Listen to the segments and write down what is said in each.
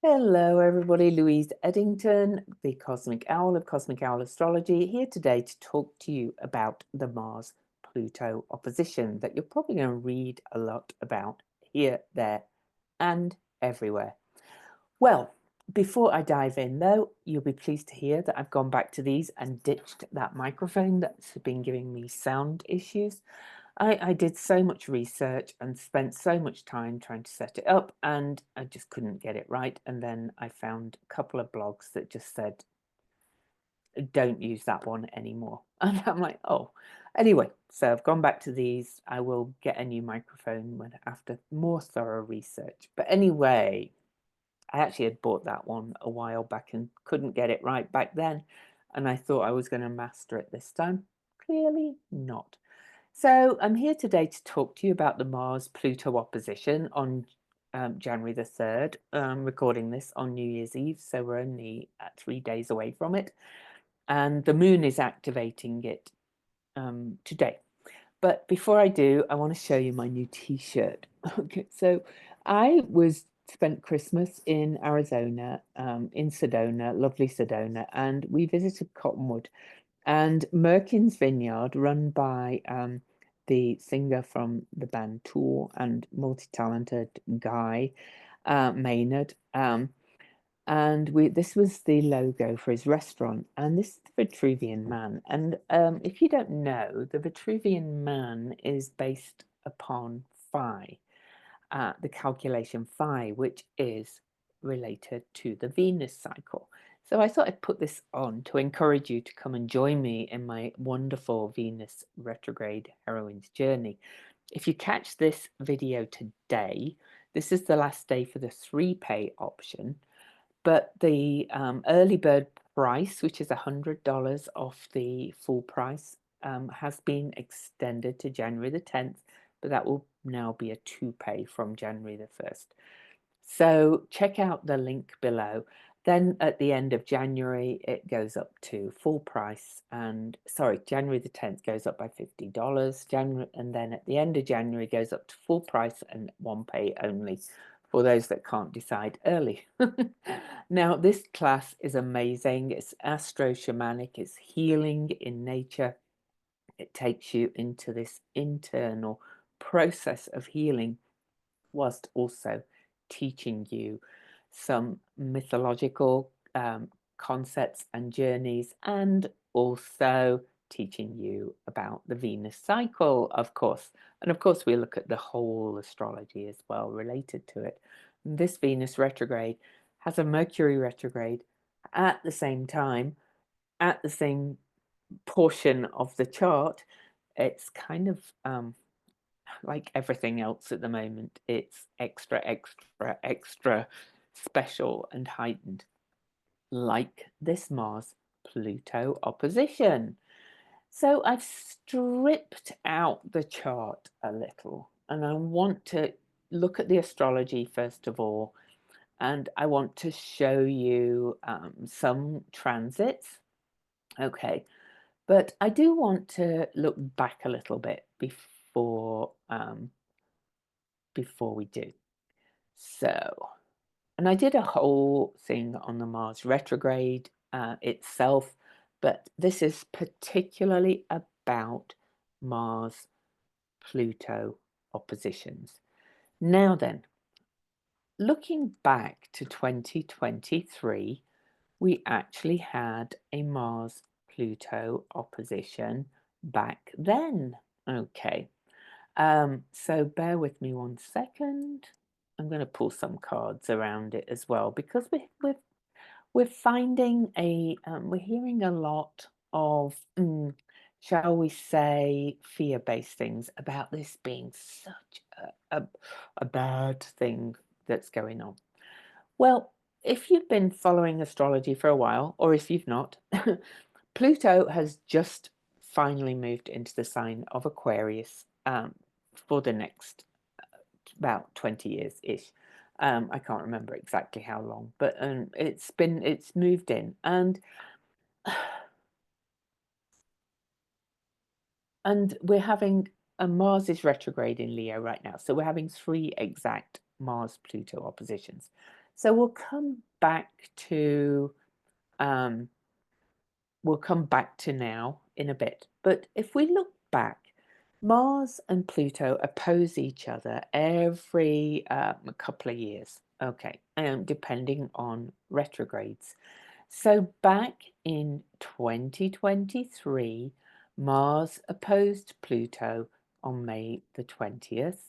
Hello everybody, Louise Edington, the Cosmic Owl of Cosmic Owl Astrology, here today to talk to you about the Mars-Pluto opposition that you're probably going to read a lot about here, there and everywhere. Well, before I dive in though, you'll be pleased to hear that I've gone back to these and ditched that microphone that's been giving me sound issues. I did so much research and spent so much time trying to set it up, and I just couldn't get it right. And then I found a couple of blogs that just said, don't use that one anymore. And I'm like, oh, anyway, so I've gone back to these. I will get a new microphone after more thorough research. But anyway, I actually had bought that one a while back and couldn't get it right back then. And I thought I was going to master it this time. Clearly not. So I'm here today to talk to you about the Mars-Pluto opposition on January the 3rd. Recording this on New Year's Eve, so we're only 3 days away from it. And the moon is activating it today. But before I do, I want to show you my new t-shirt. Okay, so I spent Christmas in Arizona, in Sedona, lovely Sedona, and we visited Cottonwood and Merkin's Vineyard, run by the singer from the band Tool and multi-talented guy, Maynard. And this was the logo for his restaurant, and this is the Vitruvian Man. And if you don't know, the Vitruvian Man is based upon Phi, the calculation Phi, which is related to the Venus cycle. So I thought I'd put this on to encourage you to come and join me in my wonderful Venus retrograde heroine's journey. If you catch this video today, this is the last day for the 3-pay option, but the early bird price, which is $100 off the full price, has been extended to January the 10th, but that will now be a 2-pay from January the 1st. So check out the link below. Then at the end of January, it goes up to full price, and sorry, January the 10th goes up by $50. And then at the end of January goes up to full price and 1-pay only for those that can't decide early. Now, this class is amazing. It's astro-shamanic, it's healing in nature. It takes you into this internal process of healing, whilst also teaching you some mythological concepts and journeys, and also teaching you about the Venus cycle, of course. And of course, we look at the whole astrology as well related to it. And this Venus retrograde has a Mercury retrograde at the same time, at the same portion of the chart. It's kind of like everything else at the moment, it's extra, extra, extra special and heightened, like this Mars-Pluto opposition. So I've stripped out the chart a little, and I want to look at the astrology first of all, and I want to show you some transits. Okay, but I do want to look back a little bit before we do. So, and I did a whole thing on the Mars retrograde itself, but this is particularly about Mars-Pluto oppositions. Now then, looking back to 2023, we actually had a Mars-Pluto opposition back then. Okay, so bear with me one second. I'm going to pull some cards around it as well, because we're finding we're hearing a lot of, shall we say, fear-based things about this being such a bad thing that's going on. Well, if you've been following astrology for a while, or if you've not, Pluto has just finally moved into the sign of Aquarius for the next about 20 years-ish. I can't remember exactly how long, but it's moved in, and we're having Mars is retrograde in Leo right now, so we're having 3 exact Mars-Pluto oppositions. So we'll come back to now in a bit. But if we look back, Mars and Pluto oppose each other every couple of years, okay, depending on retrogrades. So back in 2023, Mars opposed Pluto on May the 20th,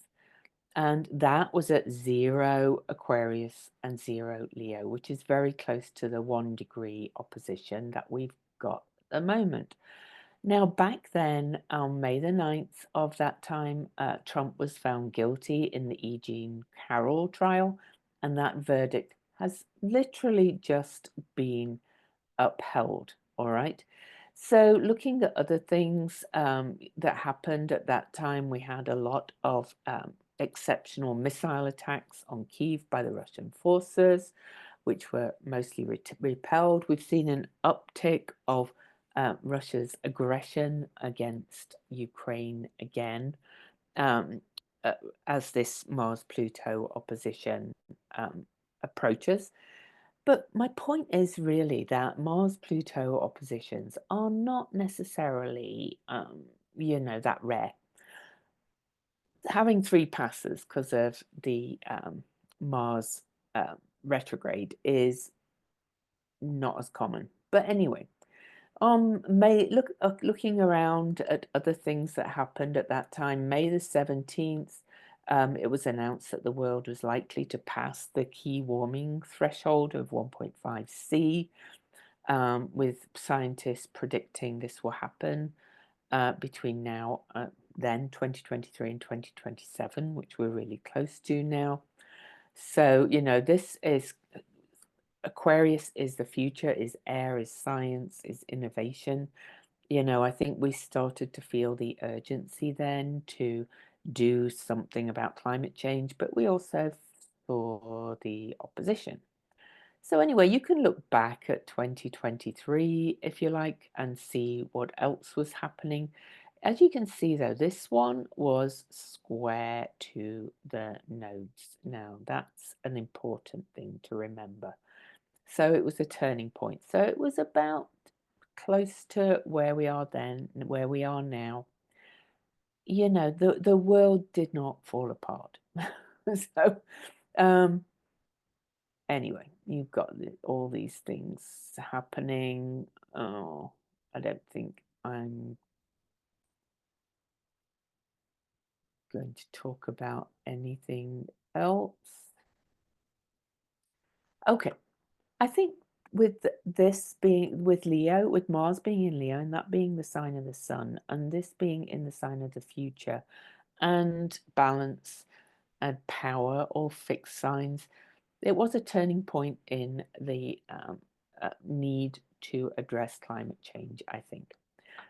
and that was at 0 Aquarius and 0 Leo, which is very close to the 1-degree opposition that we've got at the moment. Now, back then, on May the 9th of that time, Trump was found guilty in the E. Jean Carroll trial, and that verdict has literally just been upheld, all right? So looking at other things that happened at that time, we had a lot of exceptional missile attacks on Kyiv by the Russian forces, which were mostly repelled. We've seen an uptick of Russia's aggression against Ukraine again, as this Mars-Pluto opposition approaches. But my point is really that Mars-Pluto oppositions are not necessarily, that rare. Having 3 passes because of the Mars retrograde is not as common. But anyway, looking around at other things that happened at that time, May the 17th, it was announced that the world was likely to pass the key warming threshold of 1.5 C, with scientists predicting this will happen between now, then 2023 and 2027, which we're really close to now. So, this is Aquarius is the future, is air, is science, is innovation. I think we started to feel the urgency then to do something about climate change, but we also saw the opposition. So anyway, you can look back at 2023, if you like, and see what else was happening. As you can see, though, this one was square to the nodes. Now, that's an important thing to remember. So it was a turning point. So it was about close to where we are then, where we are now. The world did not fall apart. So anyway, you've got all these things happening. Oh, I don't think I'm going to talk about anything else. Okay, I think with this being with Leo, with Mars being in Leo, and that being the sign of the sun, and this being in the sign of the future, and balance and power, all fixed signs, it was a turning point in the need to address climate change, I think.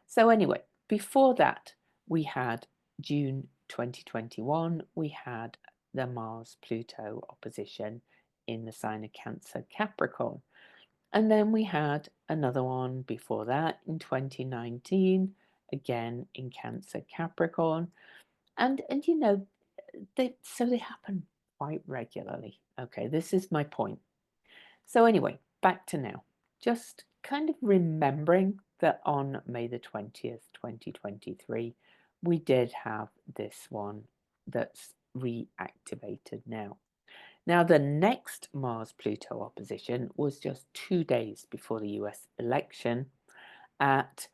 So anyway, before that, we had June 2021, we had the Mars-Pluto opposition in the sign of Cancer Capricorn. And then we had another one before that in 2019, again in Cancer Capricorn. And they happen quite regularly. Okay, this is my point. So anyway, back to now. Just kind of remembering that on May the 20th, 2023, we did have this one that's reactivated now. Now, the next Mars-Pluto opposition was just 2 days before the US election at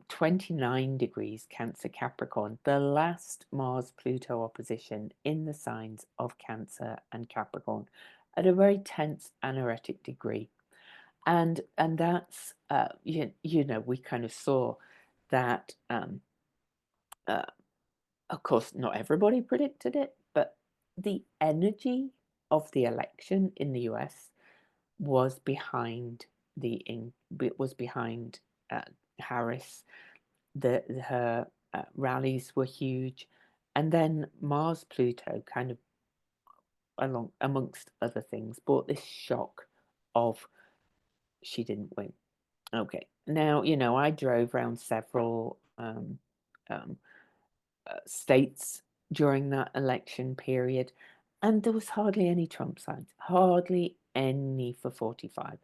29 degrees Cancer Capricorn, the last Mars-Pluto opposition in the signs of Cancer and Capricorn at a very tense anaretic degree. And that's, we kind of saw that, of course, not everybody predicted it, but the energy of the election in the US was behind Harris. Her rallies were huge, and then Mars-Pluto kind of amongst other things brought this shock of she didn't win. Okay, now I drove around several states during that election period, And there was hardly any Trump signs, hardly any for 45.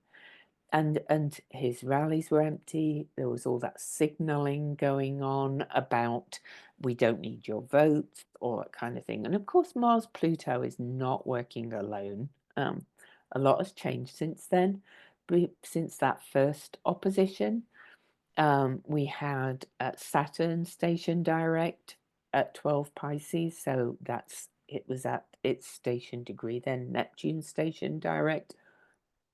And his rallies were empty. There was all that signalling going on about we don't need your votes, all that kind of thing. And of course, Mars-Pluto is not working alone. A lot has changed since then, since that first opposition. We had Saturn station direct at 12 Pisces, so it was at its station degree. Then Neptune station direct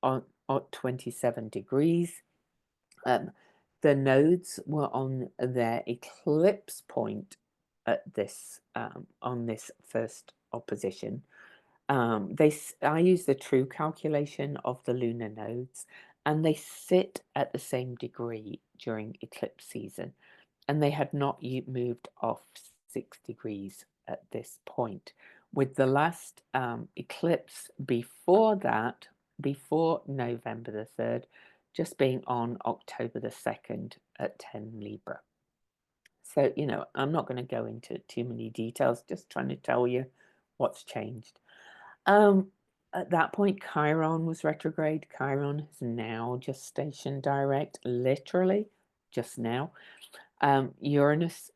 on 27 degrees. The nodes were on their eclipse point at this on this first opposition. I use the true calculation of the lunar nodes, and they sit at the same degree during eclipse season, and they had not moved off 6 degrees at this point, with the last eclipse before that, before November the 3rd, just being on October the 2nd at 10 Libra. So, I'm not going to go into too many details, just trying to tell you what's changed. At that point, Chiron was retrograde. Chiron is now just station direct, literally just now. Uranus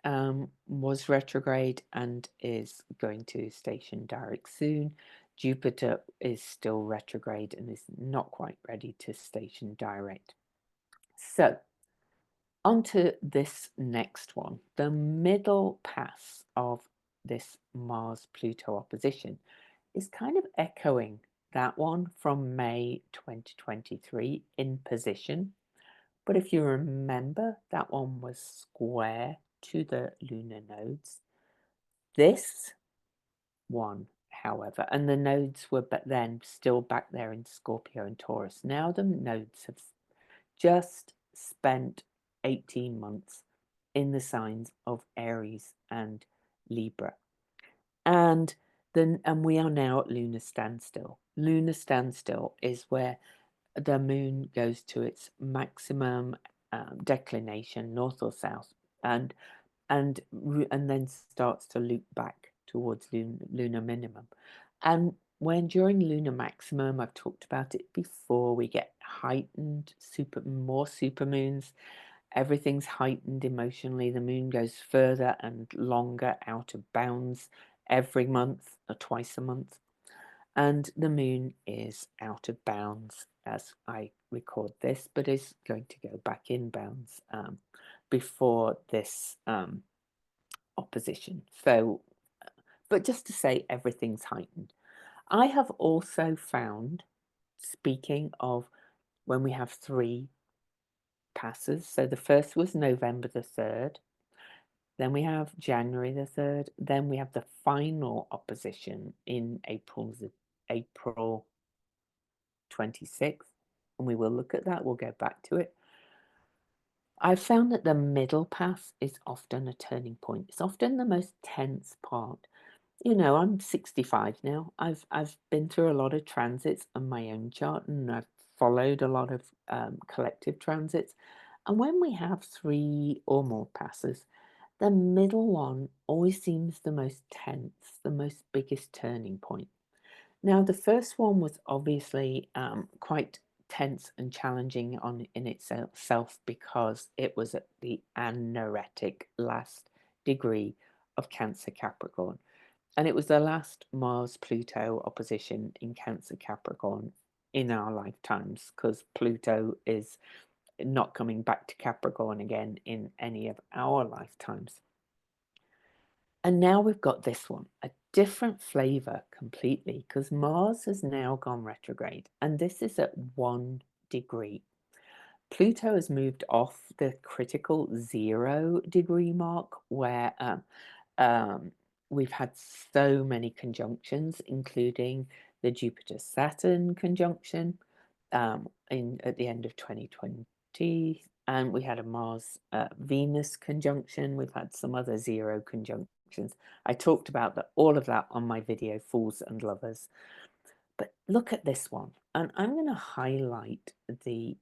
was retrograde and is going to station direct soon. Jupiter is still retrograde and is not quite ready to station direct. So, on to this next one. The middle pass of this Mars-Pluto opposition is kind of echoing that one from May 2023 in position. But if you remember, that one was square to the lunar nodes. This one, however, and the nodes were then still back there in Scorpio and Taurus. Now the nodes have just spent 18 months in the signs of Aries and Libra. And we are now at lunar standstill. Lunar standstill is where the moon goes to its maximum declination, north or south, and then starts to loop back towards lunar minimum. And when during lunar maximum, I've talked about it before, we get heightened more supermoons. Everything's heightened emotionally. The moon goes further and longer out of bounds every month or twice a month. And the moon is out of bounds as I record this, but is going to go back in bounds before this opposition. So, but just to say everything's heightened. I have also found, speaking of when we have 3 passes, so the first was November the 3rd, then we have January the 3rd, then we have the final opposition in April 26th, and we will look at that, we'll go back to it. I've found that the middle pass is often a turning point. It's often the most tense part. I'm 65 now. I've been through a lot of transits on my own chart, and I've followed a lot of collective transits. And when we have 3 or more passes, the middle one always seems the most tense, the most biggest turning point. Now, the first one was obviously quite tense and challenging in itself because it was at the anaretic last degree of Cancer Capricorn. And it was the last Mars-Pluto opposition in Cancer Capricorn in our lifetimes, because Pluto is not coming back to Capricorn again in any of our lifetimes. And now we've got this one, a different flavor completely, because Mars has now gone retrograde, and this is at 1 degree. Pluto has moved off the critical 0 degree mark, where we've had so many conjunctions, including the Jupiter-Saturn conjunction at the end of 2020, and we had a Mars-Venus conjunction. We've had some other 0 conjunctions. I talked about all of that on my video, Fools and Lovers. But look at this one, and I'm going to highlight the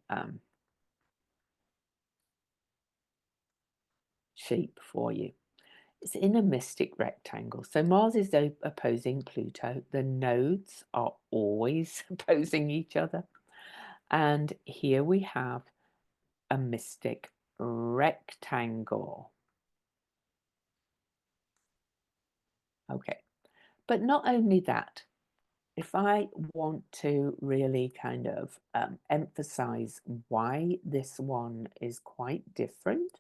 shape for you. It's in a mystic rectangle. So Mars is opposing Pluto. The nodes are always opposing each other. And here we have a mystic rectangle. Okay, but not only that, if I want to really kind of emphasize why this one is quite different,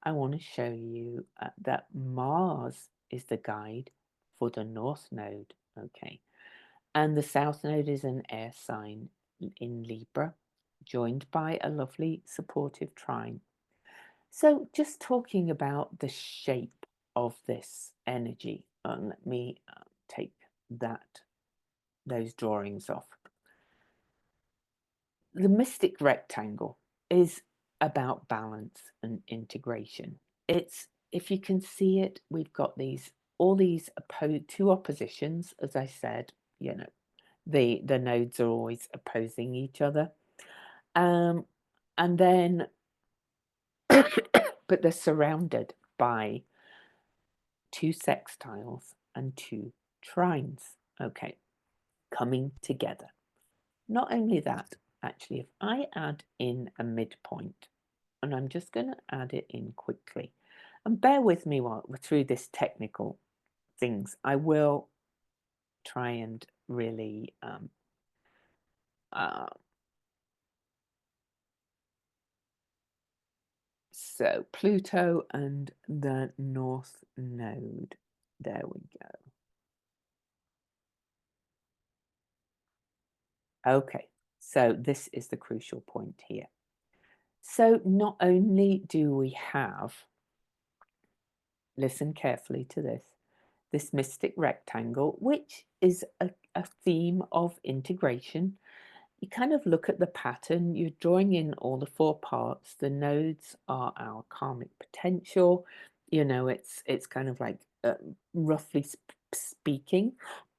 I want to show you that Mars is the guide for the North Node, okay? And the South Node is an air sign in Libra, joined by a lovely supportive trine. So just talking about the shape of this energy, let me take those drawings off. The mystic rectangle is about balance and integration. It's, if you can see it, we've got all these two oppositions, as I said, you know, the nodes are always opposing each other. And then, but they're surrounded by two sextiles and two trines, okay, coming together. Not only that, actually, if I add in a midpoint, and I'm just going to add it in quickly, and bear with me while we're through this technical things, I will try and really so Pluto and the North Node, there we go. Okay, so this is the crucial point here. So not only do we have, listen carefully to this mystic rectangle, which is a theme of integration. You kind of look at the pattern, you're drawing in all the four parts. The nodes are our karmic potential. You know, it's kind of like roughly speaking.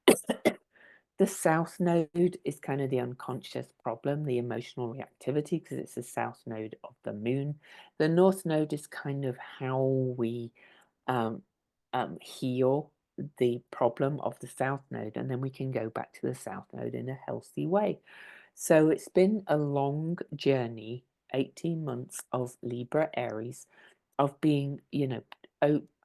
The South Node is kind of the unconscious problem, the emotional reactivity, because it's the South Node of the Moon. The North Node is kind of how we heal the problem of the South Node, and then we can go back to the South Node in a healthy way. So it's been a long journey, 18 months of Libra Aries, of being, you know,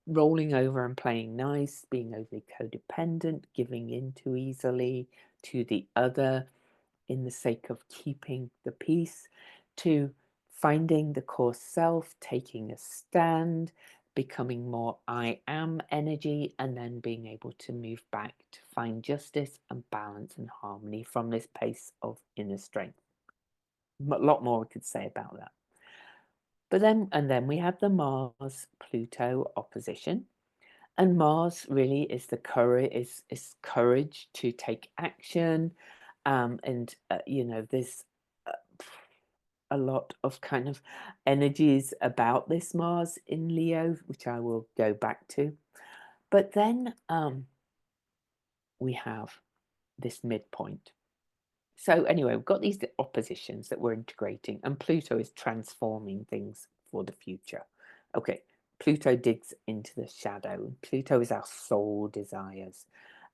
rolling over and playing nice, being overly codependent, giving in too easily to the other in the sake of keeping the peace, to finding the core self, taking a stand, becoming more I am energy, and then being able to move back to find justice and balance and harmony from this place of inner strength. A lot more we could say about that. But then we have the Mars-Pluto opposition. And Mars really is the courage, is courage to take action. And, you know, there's a lot of kind of energies about this Mars in Leo, which I will go back to. But then we have this midpoint. So anyway, we've got these oppositions that we're integrating, and Pluto is transforming things for the future. Okay, Pluto digs into the shadow. Pluto is our soul desires,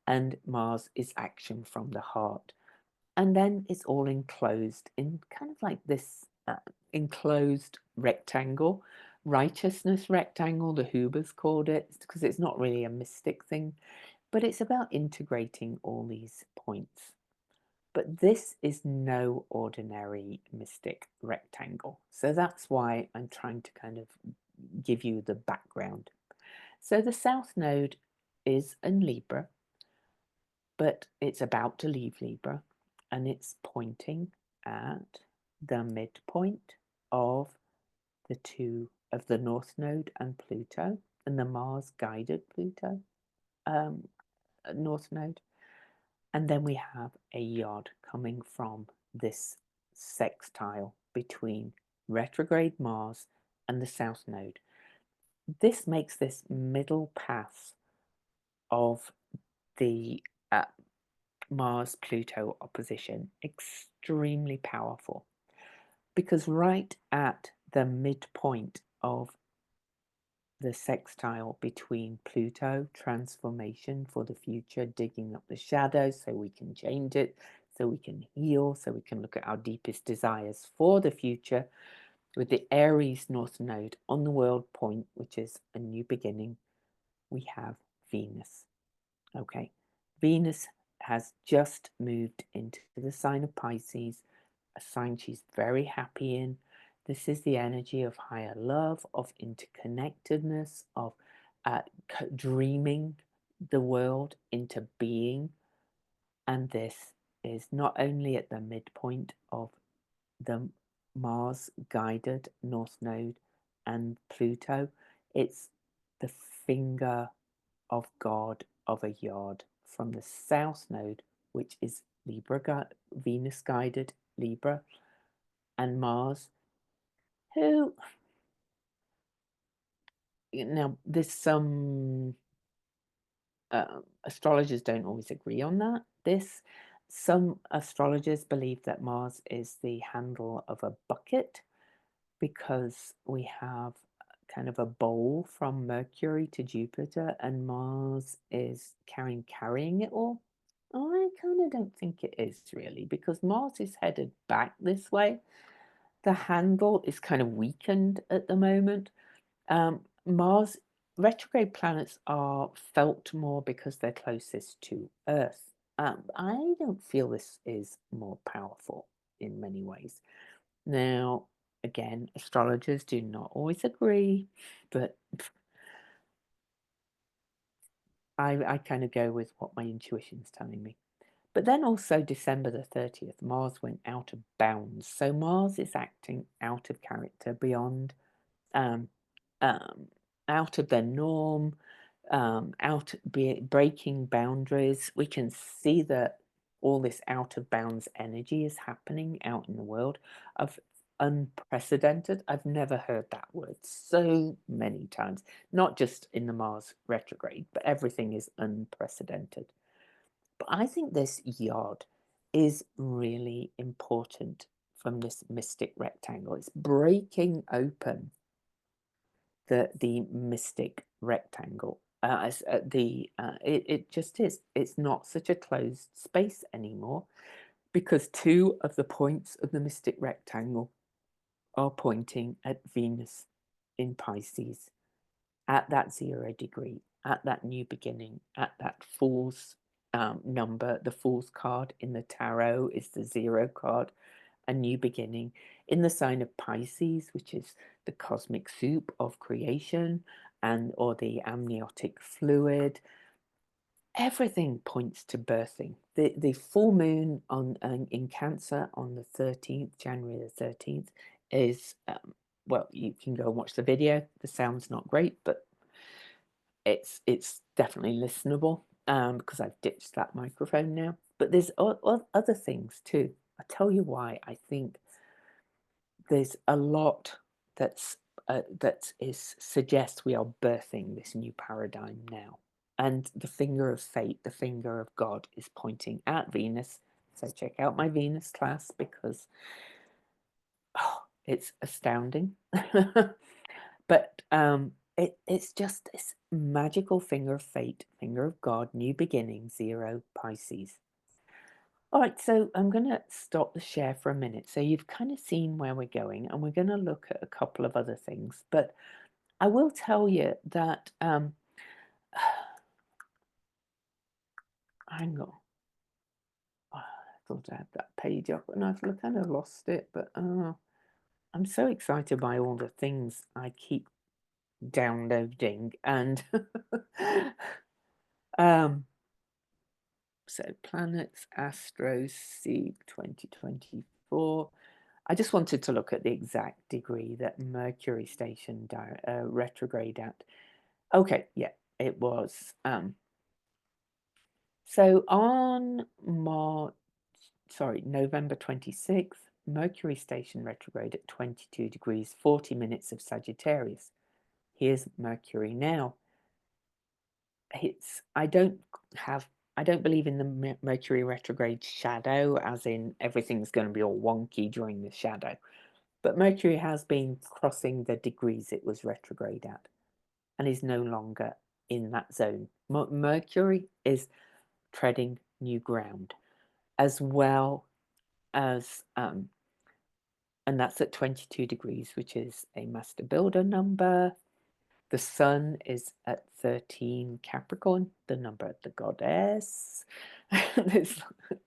and Mars is action from the heart. And then it's all enclosed in kind of like this enclosed rectangle, righteousness rectangle, the Hubers called it, because it's not really a mystic thing, but it's about integrating all these points. But this is no ordinary mystic rectangle. So that's why I'm trying to kind of give you the background. So the South Node is in Libra, but it's about to leave Libra, and it's pointing at the midpoint of the North Node and Pluto, and the Mars guided Pluto North Node. And then we have a yod coming from this sextile between retrograde Mars and the South Node. This makes this middle path of the Mars-Pluto opposition extremely powerful, because right at the midpoint of the sextile between Pluto, transformation for the future, digging up the shadows so we can change it, so we can heal, so we can look at our deepest desires for the future, with the Aries North Node on the world point, which is a new beginning. We have Venus. Okay, Venus has just moved into the sign of Pisces, a sign she's very happy in. This is the energy of higher love, of interconnectedness, of dreaming the world into being. And this is not only at the midpoint of the Mars guided North Node and Pluto, it's the finger of God of a yard from the South Node, which is Libra, Venus guided Libra, and Mars, who, now there's some astrologers don't always agree on that. Some astrologers believe that Mars is the handle of a bucket because we have kind of a bowl from Mercury to Jupiter, and Mars is carrying it all. I kind of don't think it is really, because Mars is headed back this way. The handle is kind of weakened at the moment. Mars retrograde planets are felt more because they're closest to Earth. I don't feel this is more powerful in many ways. Now, again, astrologers do not always agree, but I kind of go with what my intuition's telling me. But then also December the 30th, Mars went out of bounds. So Mars is acting out of character, beyond, um, um, out of the norm, breaking boundaries. We can see that all this out of bounds energy is happening out in the world of unprecedented. I've never heard that word so many times, not just in the Mars retrograde, but everything is unprecedented. But I think this yard is really important from this mystic rectangle. It's breaking open the mystic rectangle. It just is. It's not such a closed space anymore, because two of the points of the mystic rectangle are pointing at Venus in Pisces, at that 0 degree, at that new beginning, at that Fool's number. The Fool's card in the tarot is the 0 card, a new beginning, in the sign of Pisces, which is the cosmic soup of creation, and or the amniotic fluid. Everything points to birthing. The full moon on in Cancer on the 13th, January the 13th, is well, you can go and watch the video. The sound's not great, but it's definitely listenable, because I've ditched that microphone now. But there's other things too. I'll tell you why I think there's a lot that suggests we are birthing this new paradigm now. And the finger of fate, the finger of God, is pointing at Venus. So check out my Venus class, because it's astounding. But it's just this magical finger of fate, finger of God, new beginning, 0 Pisces. All right, so I'm going to stop the share for a minute. So you've kind of seen where we're going, and we're going to look at a couple of other things. But I will tell you that, hang on. I thought I had that page up, and I've kind of lost it. But I'm so excited by all the things I keep downloading. And so planets, Astros, Seek 2024. I just wanted to look at the exact degree that Mercury stationed retrograde at. Okay, yeah, it was. So on November 26th, Mercury stationed retrograde at 22 degrees, 40 minutes of Sagittarius. Here's Mercury now. I don't believe in the Mercury retrograde shadow, as in everything's going to be all wonky during the shadow. But Mercury has been crossing the degrees it was retrograde at. and is no longer in that zone. Mercury is treading new ground, as well as, and that's at 22 degrees, which is a master builder number. The sun is at 13 Capricorn, the number of the goddess. There's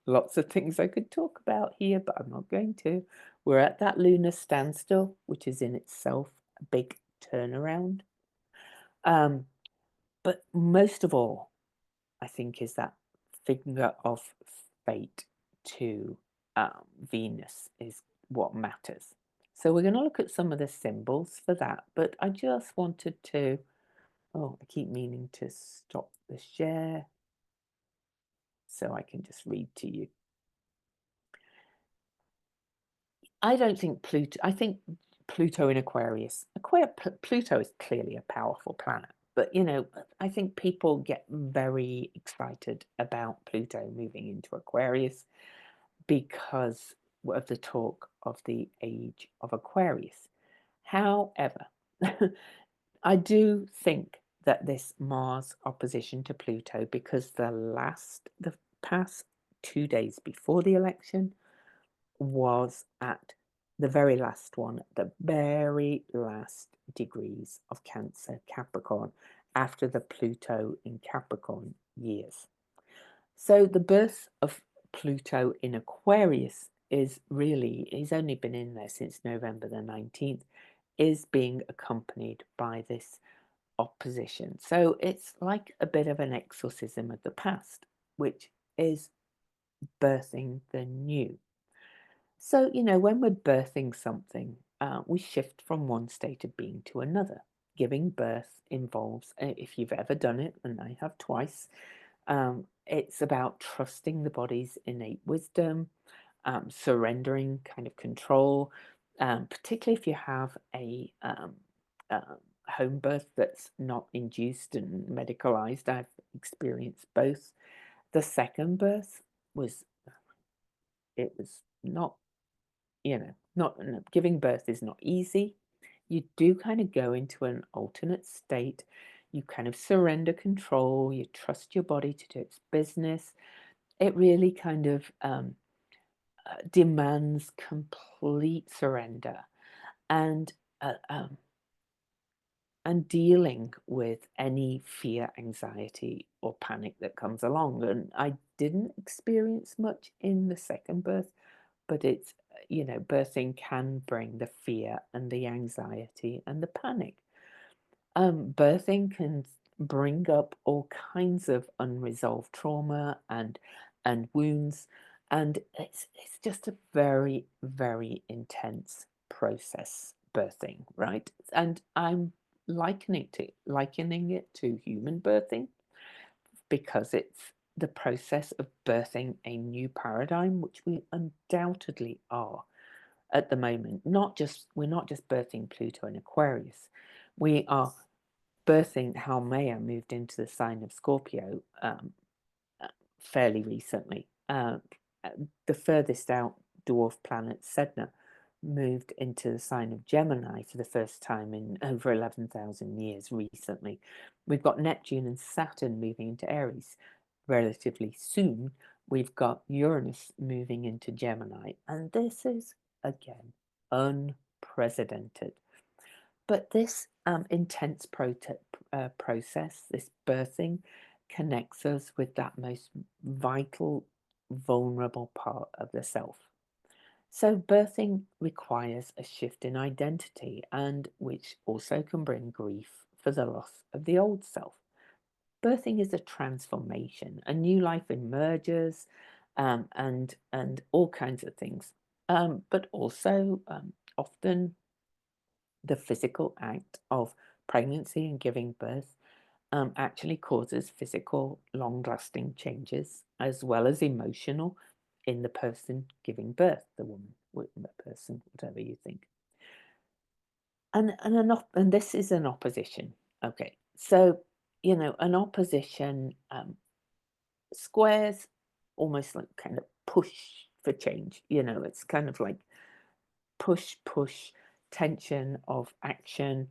lots of things I could talk about here, but I'm not going to. We're at that lunar standstill, which is in itself a big turnaround. But most of all, I think, is that finger of fate to Venus is what matters. So we're going to look at some of the symbols for that, but I just wanted to, I keep meaning to stop the share so I can just read to you. I don't think Pluto, I think Pluto in Aquarius, Pluto is clearly a powerful planet, but, you know, I think people get very excited about Pluto moving into Aquarius because of the talk of the age of Aquarius. However, I do think that this Mars opposition to Pluto, because the past 2 days before the election was at the very last one, the very last degrees of Cancer, Capricorn, after the Pluto in Capricorn years. So the birth of Pluto in Aquarius is really, he's only been in there since November the 19th, is being accompanied by this opposition. So it's like a bit of an exorcism of the past, which is birthing the new. So, you know, when we're birthing something, we shift from one state of being to another. Giving birth involves, if you've ever done it, and I have twice, it's about trusting the body's innate wisdom, surrendering kind of control, particularly if you have a home birth that's not induced and medicalized. I've experienced both. The second birth was, it was not, you know, not, giving birth is not easy. You do kind of go into an alternate state. You kind of surrender control. You trust your body to do its business. It really kind of demands complete surrender and dealing with any fear, anxiety, or panic that comes along. And I didn't experience much in the second birth, but it's, you know, birthing can bring the fear and the anxiety and the panic. Birthing can bring up all kinds of unresolved trauma and wounds, and it's just a very, very intense process, birthing, right? And I'm likening it to human birthing because it's the process of birthing a new paradigm, which we undoubtedly are at the moment. We're not just birthing Pluto in Aquarius, we are birthing how Maya moved into the sign of Scorpio fairly recently. The furthest out dwarf planet, Sedna, moved into the sign of Gemini for the first time in over 11,000 years recently. We've got Neptune and Saturn moving into Aries relatively soon. We've got Uranus moving into Gemini, and this is, again, unprecedented. But this intense process, this birthing, connects us with that most vital, vulnerable part of the self. So birthing requires a shift in identity, and which also can bring grief for the loss of the old self. Birthing is a transformation. A new life emerges, and all kinds of things. But also often the physical act of pregnancy and giving birth actually causes physical, long-lasting changes, as well as emotional, in the person giving birth, the woman, the person, whatever you think. And this is an opposition. Okay, so, you know, an opposition squares almost like kind of push for change. You know, it's kind of like push, tension of action.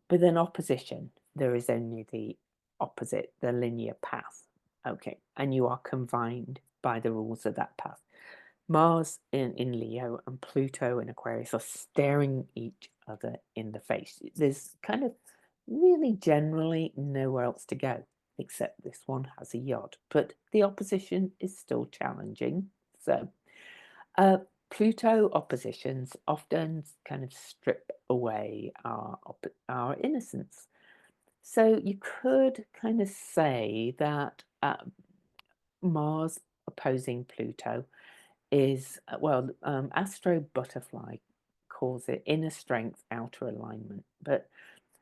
With an opposition, there is only the opposite, the linear path. Okay, and you are confined by the rules of that path. Mars in Leo and Pluto in Aquarius are staring each other in the face. There's kind of really generally nowhere else to go, except this one has a yacht. But the opposition is still challenging. So Pluto oppositions often kind of strip away our innocence. So you could kind of say that Mars opposing Pluto is, well, Astro Butterfly calls it inner strength, outer alignment. But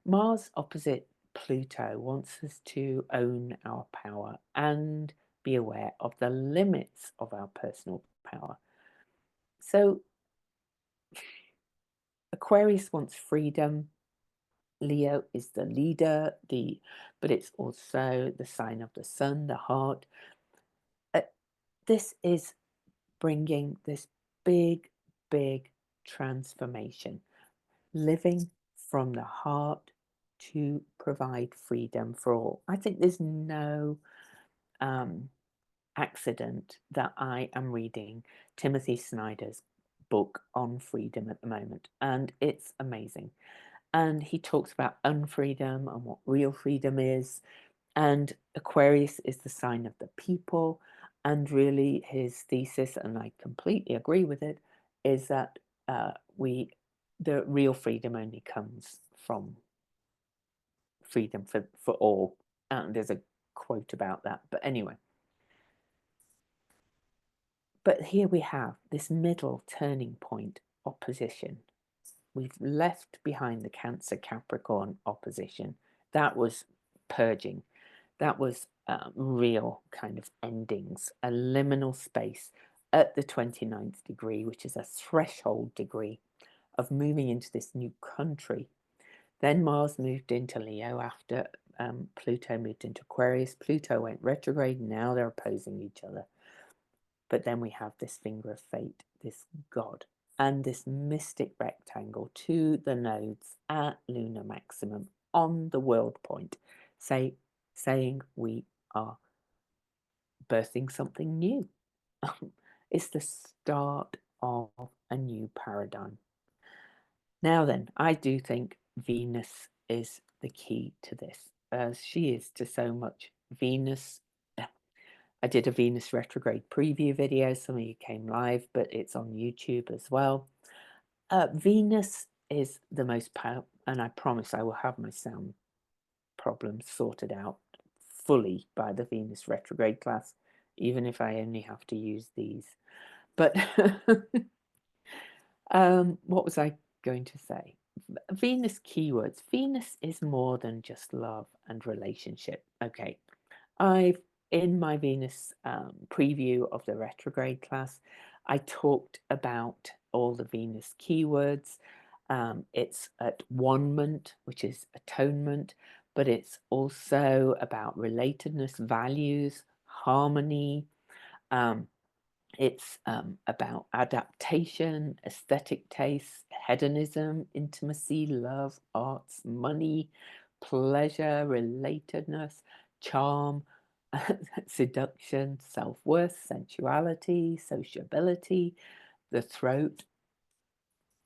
Mars opposite Pluto wants us to own our power and be aware of the limits of our personal power. So Aquarius wants freedom. Leo is the leader, but it's also the sign of the sun, the heart. This is bringing this big, big transformation, living from the heart to provide freedom for all. I think there's no accident that I am reading Timothy Snyder's book on freedom at the moment, and it's amazing. And he talks about unfreedom and what real freedom is. And Aquarius is the sign of the people. And really, his thesis, and I completely agree with it, is that the real freedom only comes from freedom for all. And there's a quote about that. But anyway. But here we have this middle turning point opposition. We've left behind the Cancer Capricorn opposition. That was purging. That was real kind of endings, a liminal space at the 29th degree, which is a threshold degree of moving into this new country. Then Mars moved into Leo after Pluto moved into Aquarius. Pluto went retrograde. Now they're opposing each other. But then we have this finger of fate, this God, and this mystic rectangle to the nodes at lunar maximum on the world point, saying we are birthing something new. It's the start of a new paradigm. Now then, I do think Venus is the key to this, as she is to so much. Venus, I did a Venus retrograde preview video. Some of you came live, but it's on YouTube as well. Venus is the most powerful, and I promise I will have my sound problems sorted out fully by the Venus retrograde class, even if I only have to use these. But what was I going to say? Venus keywords. Venus is more than just love and relationship. Okay, in my Venus preview of the retrograde class, I talked about all the Venus keywords. It's at one-ment, which is atonement, but it's also about relatedness, values, harmony. It's about adaptation, aesthetic tastes, hedonism, intimacy, love, arts, money, pleasure, relatedness, charm, seduction, self-worth, sensuality, sociability, the throat,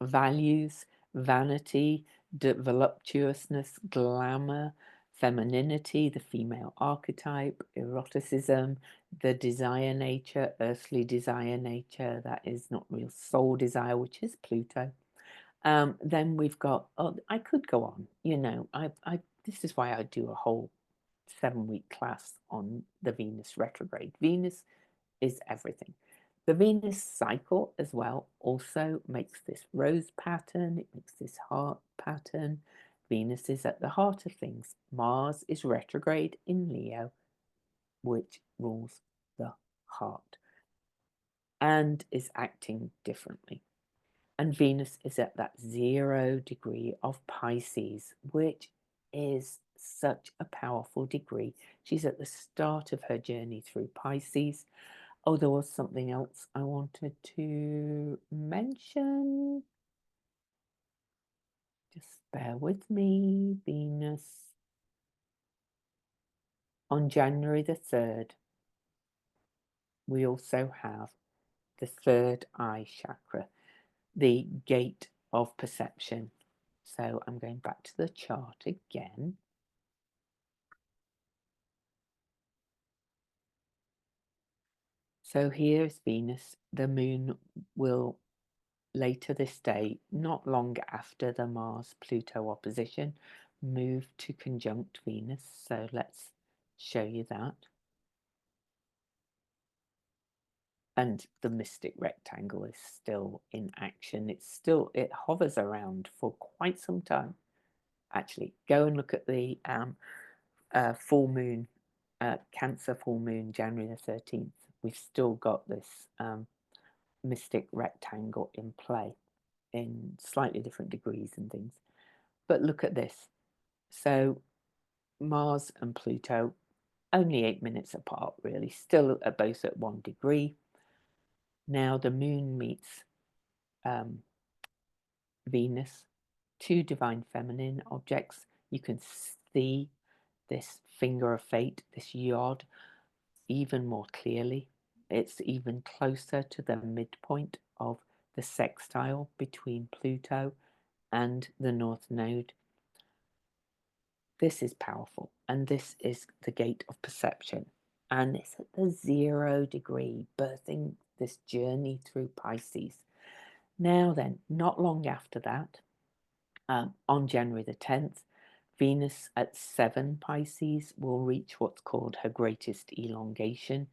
values, vanity, voluptuousness, glamour, femininity, the female archetype, eroticism, the desire nature, earthly desire nature, that is not real soul desire, which is Pluto. Then we've got, I could go on, this is why I do a whole 7-week class on the Venus retrograde. Venus is everything. The Venus cycle as well also makes this rose pattern. It makes this heart pattern. Venus is at the heart of things. Mars is retrograde in Leo, which rules the heart and is acting differently. And Venus is at that 0 degree of Pisces, which is such a powerful degree. She's at the start of her journey through Pisces. Oh, there was something else I wanted to mention. Just bear with me. Venus on January the 3rd. We also have the third eye chakra, the gate of perception. So I'm going back to the chart again. So here's Venus. The moon will later this day, not long after the Mars-Pluto opposition, move to conjunct Venus. So let's show you that. And the mystic rectangle is still in action. It hovers around for quite some time. Actually, go and look at the full moon, Cancer full moon, January the 13th. We've still got this mystic rectangle in play in slightly different degrees and things. But look at this. So Mars and Pluto, only 8 minutes apart, really, still are both at 1 degree. Now the moon meets Venus, two divine feminine objects. You can see this finger of fate, this yod, even more clearly. It's even closer to the midpoint of the sextile between Pluto and the North Node. This is powerful, and this is the gate of perception. And it's at the 0 degree, birthing this journey through Pisces. Now then, not long after that, on January the 10th, Venus at 7 Pisces will reach what's called her greatest elongation.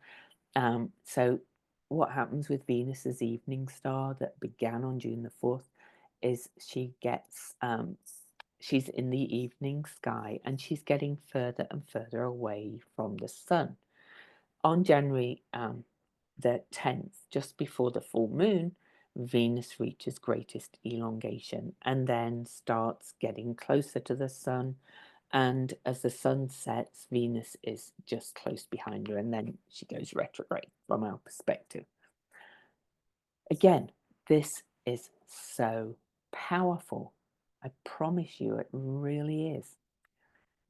So what happens with Venus's evening star that began on June the 4th is she gets, she's in the evening sky and she's getting further and further away from the sun. On January the 10th, just before the full moon, Venus reaches greatest elongation and then starts getting closer to the sun. And as the sun sets, Venus is just close behind her, and then she goes retrograde from our perspective. Again, this is so powerful. I promise you, it really is.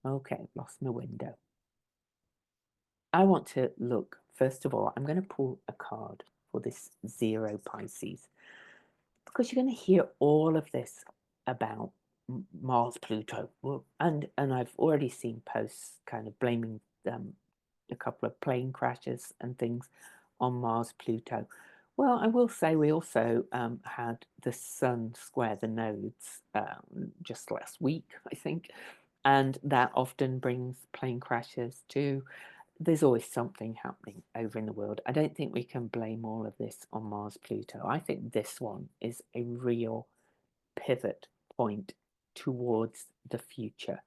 Okay, lost my window. I want to look, first of all, I'm going to pull a card for this 0 Pisces, because you're going to hear all of this about Mars Pluto, and I've already seen posts kind of blaming a couple of plane crashes and things on Mars Pluto. Well, I will say we also had the sun square the nodes just last week, I think, and that often brings plane crashes too. There's always something happening over in the world. I don't think we can blame all of this on Mars Pluto. I think this one is a real pivot point towards the future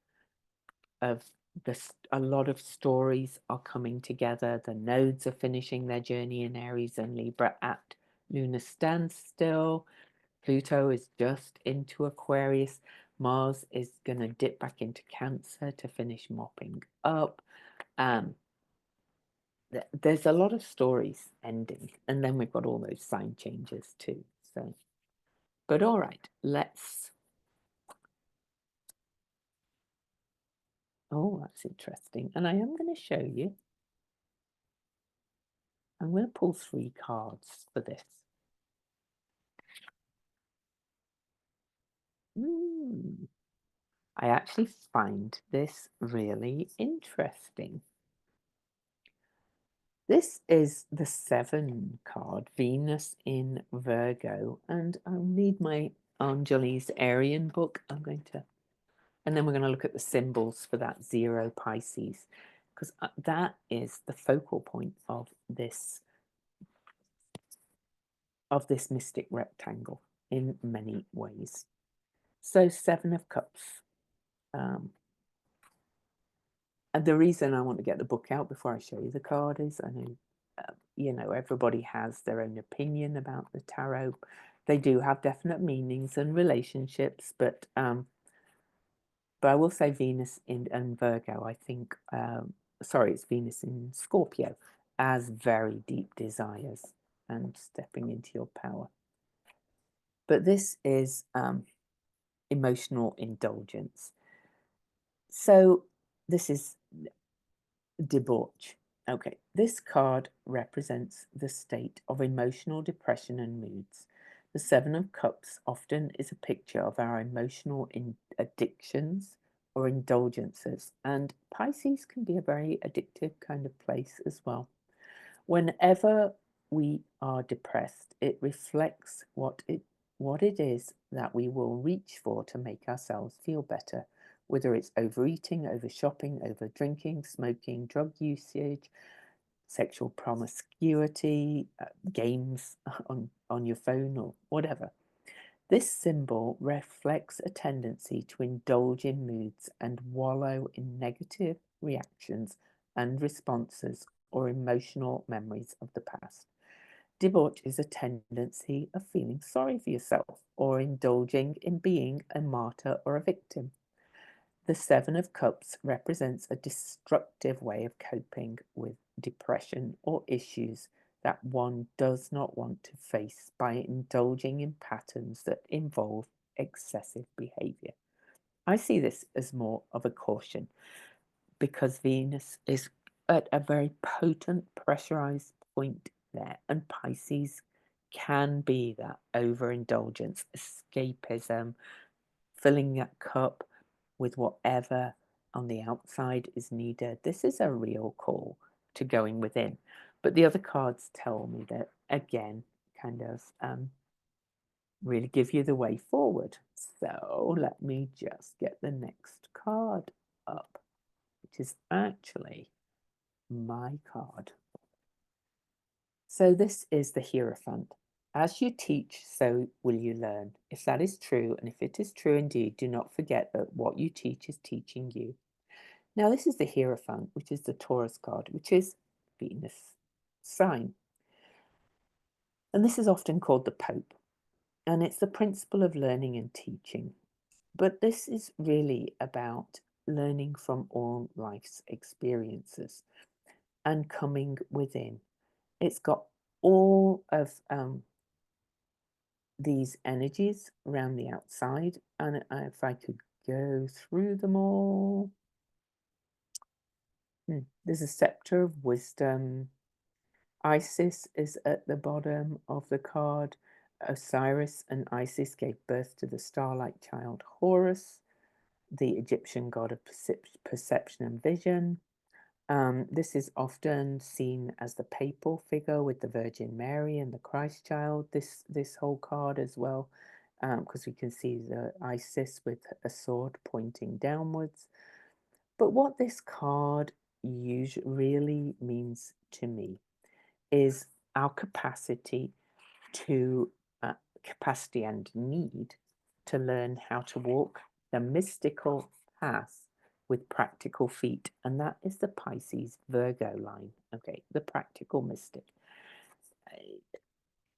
of this. A lot of stories are coming together. The nodes are finishing their journey in Aries and Libra at lunar standstill. Pluto is just into Aquarius. Mars is going to dip back into Cancer to finish mopping up. There's a lot of stories ending, and then we've got all those sign changes too. So, but all right, let's. Oh, that's interesting. And I am going to show you. I'm going to pull 3 cards for this. I actually find this really interesting. This is the 7 card, Venus in Virgo, and I'll need my Angeles Arian book. And then we're going to look at the symbols for that 0 Pisces, because that is the focal point of this mystic rectangle in many ways. So 7 of Cups. And the reason I want to get the book out before I show you the card is I know, you know, everybody has their own opinion about the tarot. They do have definite meanings and relationships, but I will say Venus in Virgo, I think, sorry, it's Venus in Scorpio, as very deep desires and stepping into your power. But this is emotional indulgence. So this is debauch. Okay, this card represents the state of emotional depression and moods. The Seven of Cups often is a picture of our emotional addictions or indulgences, and Pisces can be a very addictive kind of place as well. Whenever we are depressed, it reflects what it is that we will reach for to make ourselves feel better, whether it's overeating, over shopping, over drinking, smoking, drug usage, sexual promiscuity, games on your phone, or whatever. This symbol reflects a tendency to indulge in moods and wallow in negative reactions and responses or emotional memories of the past. Debauch is a tendency of feeling sorry for yourself or indulging in being a martyr or a victim. The Seven of Cups represents a destructive way of coping with depression or issues that one does not want to face by indulging in patterns that involve excessive behavior. I see this as more of a caution because Venus is at a very potent pressurized point there, and Pisces can be that overindulgence, escapism, filling that cup with whatever on the outside is needed. This is a real call to going within. But the other cards tell me that, again, kind of really give you the way forward. So let me just get the next card up, which is actually my card. So this is the Hierophant. As you teach, so will you learn. If that is true, and if it is true indeed, do not forget that what you teach is teaching you. Now, this is the Hierophant, which is the Taurus card, which is Venus sign. And this is often called the Pope. And it's the principle of learning and teaching. But this is really about learning from all life's experiences and coming within. It's got all of these energies around the outside, and if I could go through them all, there's a scepter of wisdom. Isis is at the bottom of the card. Osiris and Isis gave birth to the star-like child Horus, the Egyptian god of perception and vision. This is often seen as the papal figure with the Virgin Mary and the Christ child, this whole card as well, because we can see the Isis with a sword pointing downwards. But what this card really means to me is our capacity capacity and need to learn how to walk the mystical path with practical feet, and that is the Pisces Virgo line. Okay, the practical mystic.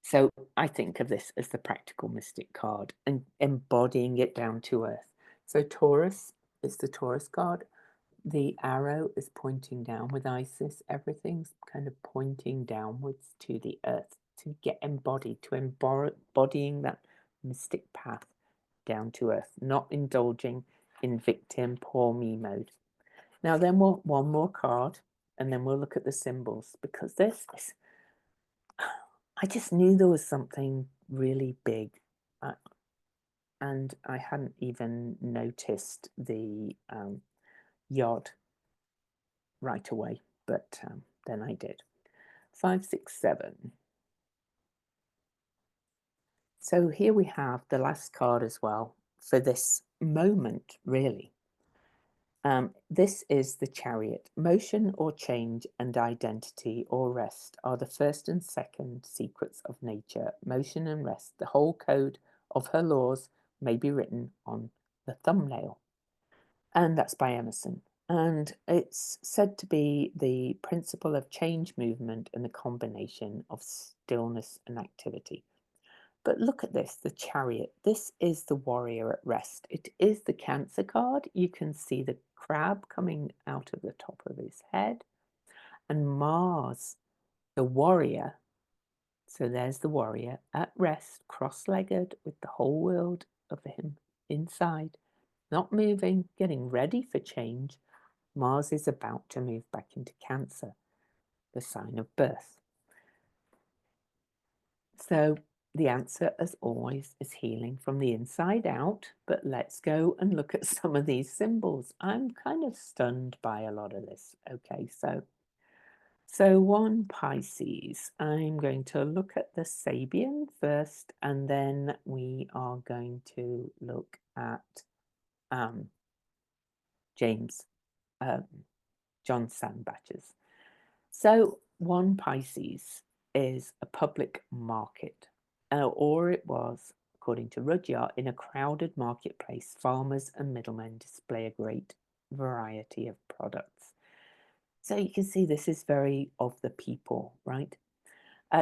So I think of this as the practical mystic card and embodying it down to earth. So Taurus is the Taurus card. The arrow is pointing down with Isis. Everything's kind of pointing downwards to the earth to get embodied, to embodying that mystic path down to earth, not indulging in victim, poor me mode. Now then one more card, and then we'll look at the symbols, because this is, I just knew there was something really big, and I hadn't even noticed the yod right away, but then I did. 5, 6, 7. So here we have the last card as well for this moment, really. This is the Chariot. Motion or change and identity or rest are the first and second secrets of nature. Motion and rest, the whole code of her laws may be written on the thumbnail. And that's by Emerson. And it's said to be the principle of change, movement, and the combination of stillness and activity. But look at this, the Chariot. This is the warrior at rest. It is the Cancer card. You can see the crab coming out of the top of his head. And Mars, the warrior. So there's the warrior at rest, cross-legged with the whole world of him inside, not moving, getting ready for change. Mars is about to move back into Cancer, the sign of birth. So the answer, as always, is healing from the inside out. But let's go and look at some of these symbols. I'm kind of stunned by a lot of this. Okay, so 1 Pisces. I'm going to look at the Sabian first, and then we are going to look at James John Sandbach's. So 1 Pisces is a public market, or it was, according to Rudyard, in a crowded marketplace, farmers and middlemen display a great variety of products. So you can see this is very of the people, right?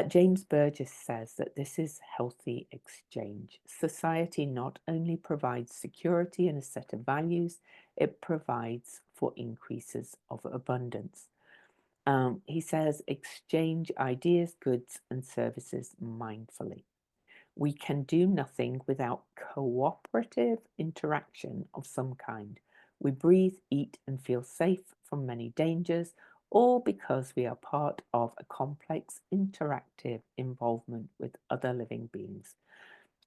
James Burgess says that this is healthy exchange. Society not only provides security and a set of values, it provides for increases of abundance. He says, exchange ideas, goods, and services mindfully. We can do nothing without cooperative interaction of some kind. We breathe, eat, and feel safe from many dangers, all because we are part of a complex interactive involvement with other living beings.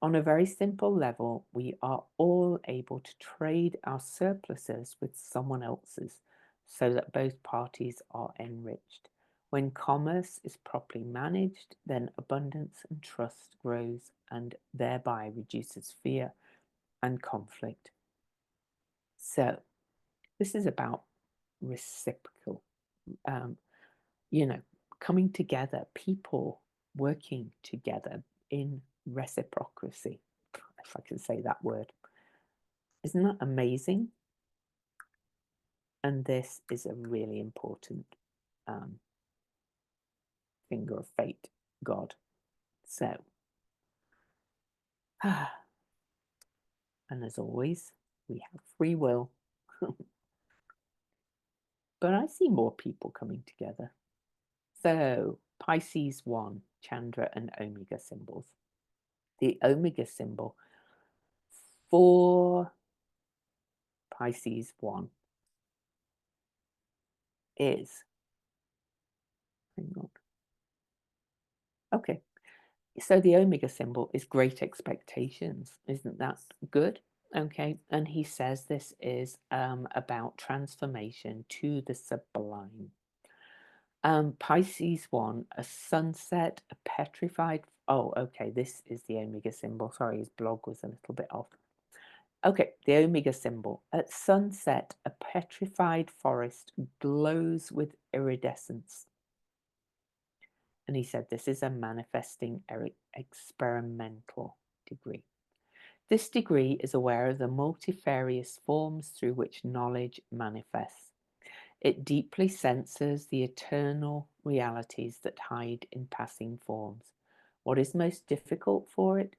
On a very simple level, we are all able to trade our surpluses with someone else's so that both parties are enriched. When commerce is properly managed, then abundance and trust grows and thereby reduces fear and conflict. So this is about reciprocal, coming together, people working together in reciprocity, if I can say that word. Isn't that amazing? And this is a really important finger of fate, God. So, and as always, we have free will. But I see more people coming together. So, Pisces 1, Chandra and Omega symbols. The Omega symbol for Pisces 1 is, hang on. Okay, so the Omega symbol is great expectations. Isn't that good? Okay, and he says this is about transformation to the sublime. Pisces 1, a sunset, a petrified. Oh, okay, this is the Omega symbol. Sorry, his blog was a little bit off. Okay, the Omega symbol. At sunset, a petrified forest glows with iridescence. And he said this is a manifesting experimental degree. This degree is aware of the multifarious forms through which knowledge manifests. It deeply senses the eternal realities that hide in passing forms. What is most difficult for it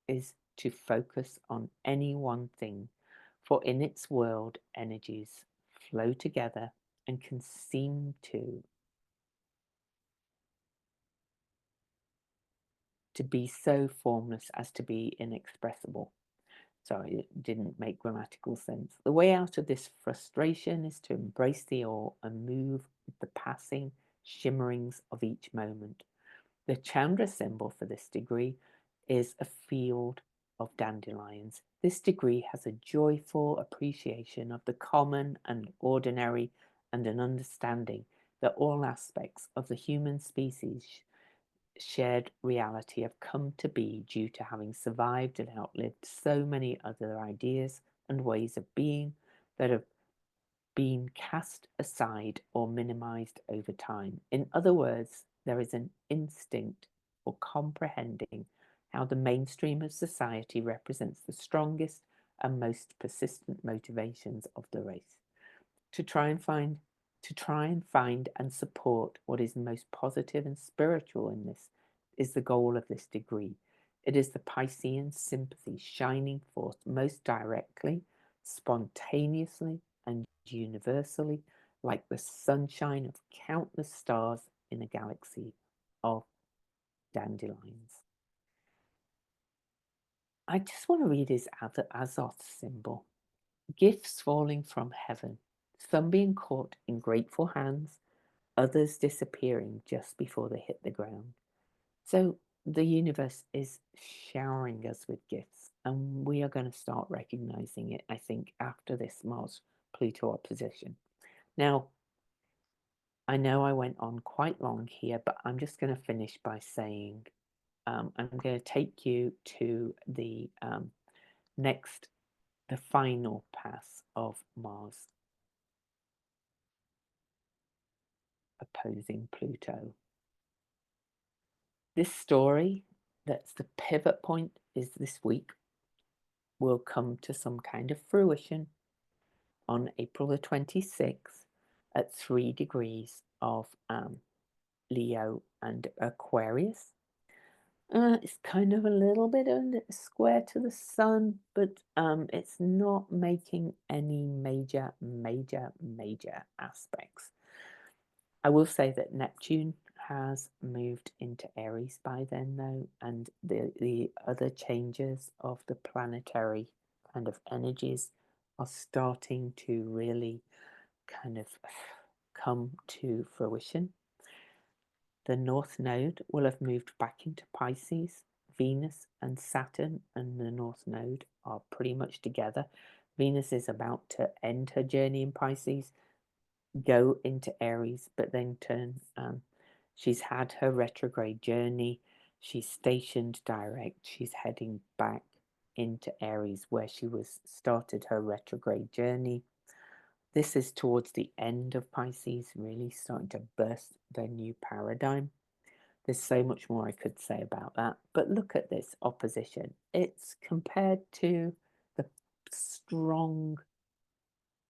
is to focus on any one thing, for in its world energies flow together and can seem to be so formless as to be inexpressible. Sorry, it didn't make grammatical sense. The way out of this frustration is to embrace the awe and move with the passing shimmerings of each moment. The Chandra symbol for this degree is a field of dandelions. This degree has a joyful appreciation of the common and ordinary and an understanding that all aspects of the human species shared reality have come to be due to having survived and outlived so many other ideas and ways of being that have been cast aside or minimized over time. In other words, there is an instinct for comprehending how the mainstream of society represents the strongest and most persistent motivations of the race. To try and find and support what is most positive and spiritual in this is the goal of this degree. It is the Piscean sympathy shining forth most directly, spontaneously, and universally, like the sunshine of countless stars in a galaxy of dandelions. I just want to read his Azoth symbol. Gifts falling from heaven, some being caught in grateful hands, others disappearing just before they hit the ground. So the universe is showering us with gifts, and we are going to start recognizing it, I think, after this Mars-Pluto opposition. Now, I know I went on quite long here, but I'm just going to finish by saying I'm going to take you to the the final pass of Mars opposing Pluto. This story, that's the pivot point, is this week, will come to some kind of fruition on April the 26th at 3 degrees of Leo and Aquarius. It's kind of a little bit square to the sun, but it's not making any major aspects. I will say that Neptune has moved into Aries by then, though, and the other changes of the planetary kind of energies are starting to really kind of come to fruition. The North Node will have moved back into Pisces. Venus and Saturn and the North Node are pretty much together. Venus is about to end her journey in Pisces, go into Aries, but then turn. She's had her retrograde journey. She's stationed direct. She's heading back into Aries, where she was started her retrograde journey. This is towards the end of Pisces, really starting to burst their new paradigm. There's so much more I could say about that, but look at this opposition. It's compared to the strong,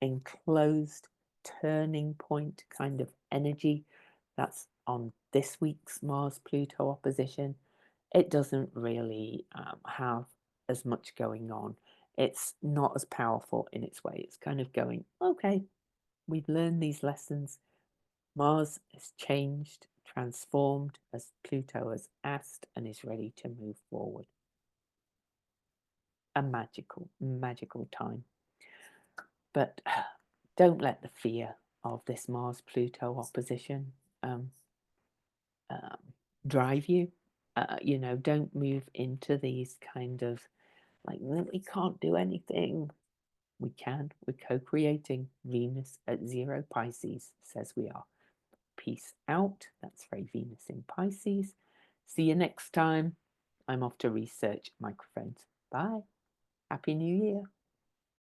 enclosed, turning point kind of energy that's on this week's Mars-Pluto opposition. It doesn't really have as much going on. It's not as powerful in its way. It's kind of going, okay, we've learned these lessons. Mars has changed, transformed as Pluto has asked and is ready to move forward. A magical time. But don't let the fear of this Mars-Pluto opposition drive you. You know, don't move into these kind of like, we can't do anything. We can. We're co-creating. Venus at 0 Pisces says we are. Peace out. That's very Venus in Pisces. See you next time. I'm off to research microphones. Bye. Happy New Year.